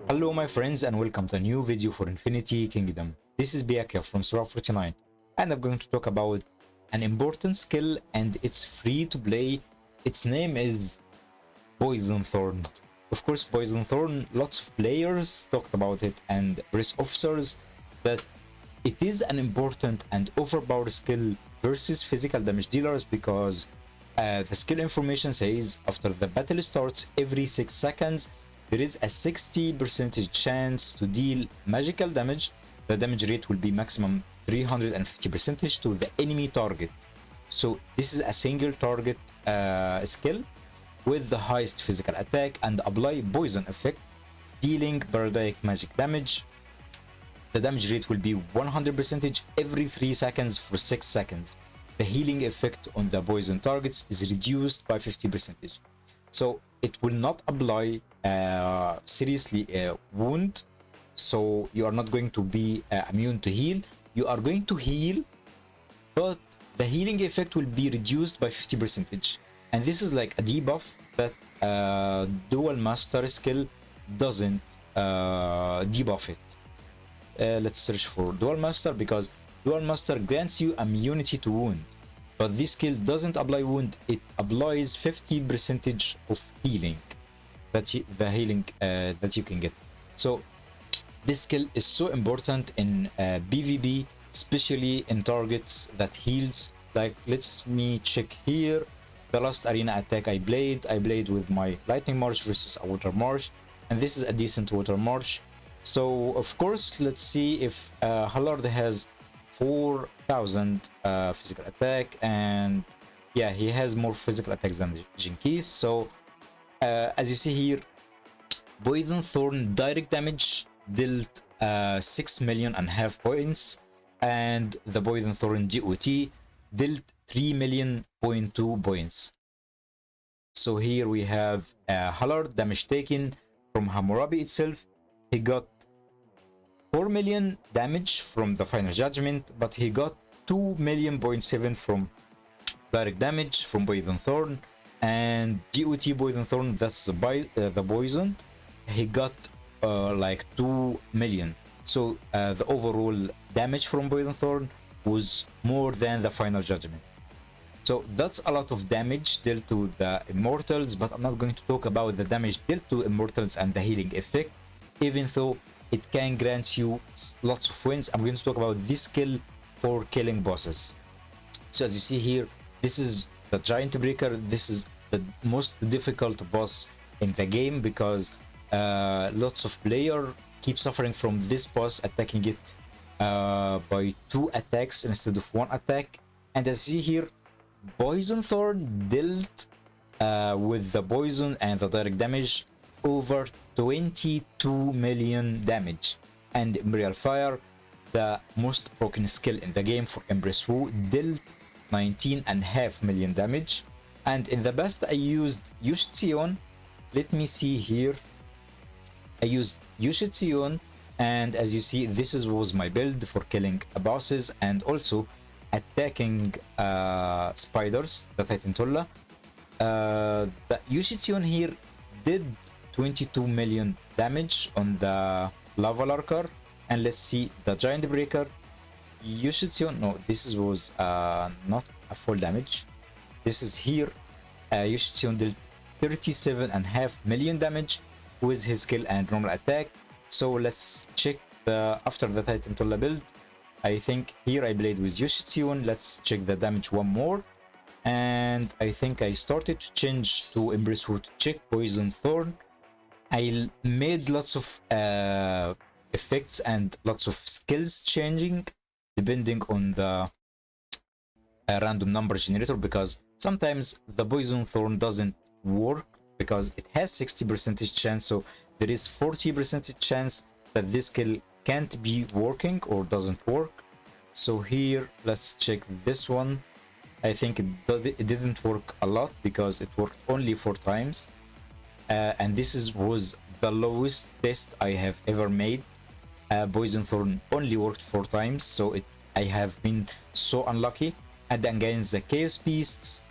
Hello my friends and welcome to a new video for Infinity Kingdom. This is Pyakia from Surah 49 and I'm going to talk about an important skill and it's free to play. Its name is Poison Thorn. Of course, Poison Thorn, lots of players talked about it and risk officers that it is an important and overpowered skill versus physical damage dealers because the skill information says after the battle starts every 6 seconds there is a 60% chance to deal magical damage. The damage rate will be maximum 350% to the enemy target. So this is a single target skill with the highest physical attack and apply poison effect, dealing periodic magic damage. The damage rate will be 100% every 3 seconds for 6 seconds. The healing effect on the poison targets is reduced by 50%. So it will not apply seriously wound, so you are not going to be immune to heal. You are going to heal, but the healing effect will be reduced by 50%. And this is like a debuff that dual master skill doesn't debuff it. Let's search for dual master because dual master grants you immunity to wound, but this skill doesn't apply wound. It applies 50% of healing, the healing that you can get. So this skill is so important in PvP, especially in targets that heals. Like, let's me check here. The last arena attack I played with my lightning march versus a water march, and this is a decent water march. So of course, let's see if Hallard has 4000 physical attack, and yeah, he has more physical attacks than Jinkies. So as you see here, Poison Thorn direct damage dealt 6.5 million points, and the Poison Thorn DOT dealt 3.2 million points. So here we have Hallard damage taken from Hammurabi itself. He got 4 million damage from the final judgment, but he got 2.7 million from direct damage from Poison Thorn, and DOT Poison Thorn, that's the poison, he got like 2 million. So the overall damage from Poison Thorn was more than the final judgment. So that's a lot of damage dealt to the immortals, but I'm not going to talk about the damage dealt to immortals and the healing effect, even though it can grant you lots of wins. I'm going to talk about this skill for killing bosses. So as you see here, this is the Giant Breaker. This is the most difficult boss in the game because lots of players keep suffering from this boss, attacking it by 2 attacks instead of 1 attack. And as you see here, Poison Thorn dealt with the poison and the direct damage over 22 million damage, and Imperial Fire, the most broken skill in the game for Empress Wu, dealt 19.5 million damage. And in the best I used Yushitsuyon. Let me see here, I used Yushitsuyon, and as you see, this was my build for killing bosses and also attacking spiders, the Titan Tolla. The Yushitsuyon here did 22 million damage on the Lava Lurker. And let's see the Giant Breaker. Yushitsuyon, no, this was not a full damage. This is here. Yushitsuyon dealt 37.5 million damage with his skill and normal attack. So let's check after the Titan Tolla build. I think here I played with Yushitsuyon. Let's check the damage one more. And I think I started to change to Empress Wu to check Poison Thorn. I made lots of effects and lots of skills changing depending on the random number generator, because sometimes the Poison Thorn doesn't work because it has 60% chance, so there is 40% chance that this skill can't be working or doesn't work. So here, let's check this one. I think it didn't work a lot because it worked only 4 times. And this was the lowest test I have ever made. Poison Thorn only worked 4 times, so I have been so unlucky. And against the Chaos Beasts,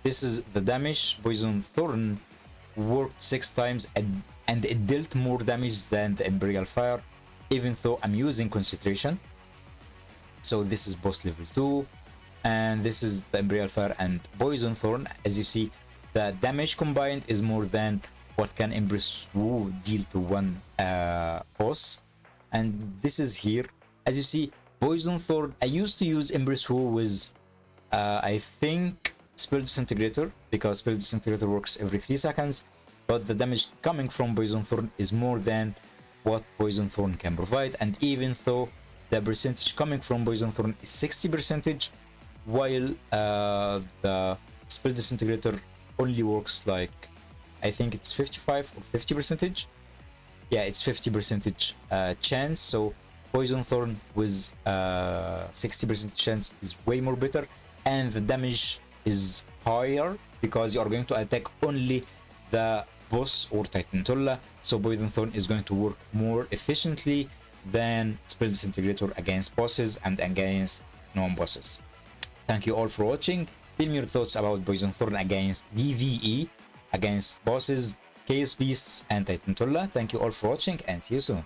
this is the damage. Poison Thorn worked 6 times and and it dealt more damage than the Imperial Fire, even though I'm using concentration. So this is boss level 2, and this is the Imperial Fire and Poison Thorn. As you see, the damage combined is more than what can Empress Wu deal to one boss. And this is here. As you see, Poison Thorn, I used to use Empress Wu with I think Spell Disintegrator, because Spell Disintegrator works every 3 seconds, but the damage coming from Poison Thorn is more than what Poison Thorn can provide. And even though the percentage coming from Poison Thorn is 60%, while the Spell Disintegrator only works like, I think it's 55 or 50%. Yeah, it's 50% chance. So Poison Thorn with 60% chance is way more better, and the damage is higher because you are going to attack only the boss or Titan Tolla. So Poison Thorn is going to work more efficiently than Spell Disintegrator against bosses and against non-bosses. Thank you all for watching. Tell me your thoughts about Poison Thorn against PvE, against bosses, Chaos Beasts, and Titan Tolla. Thank you all for watching, and see you soon.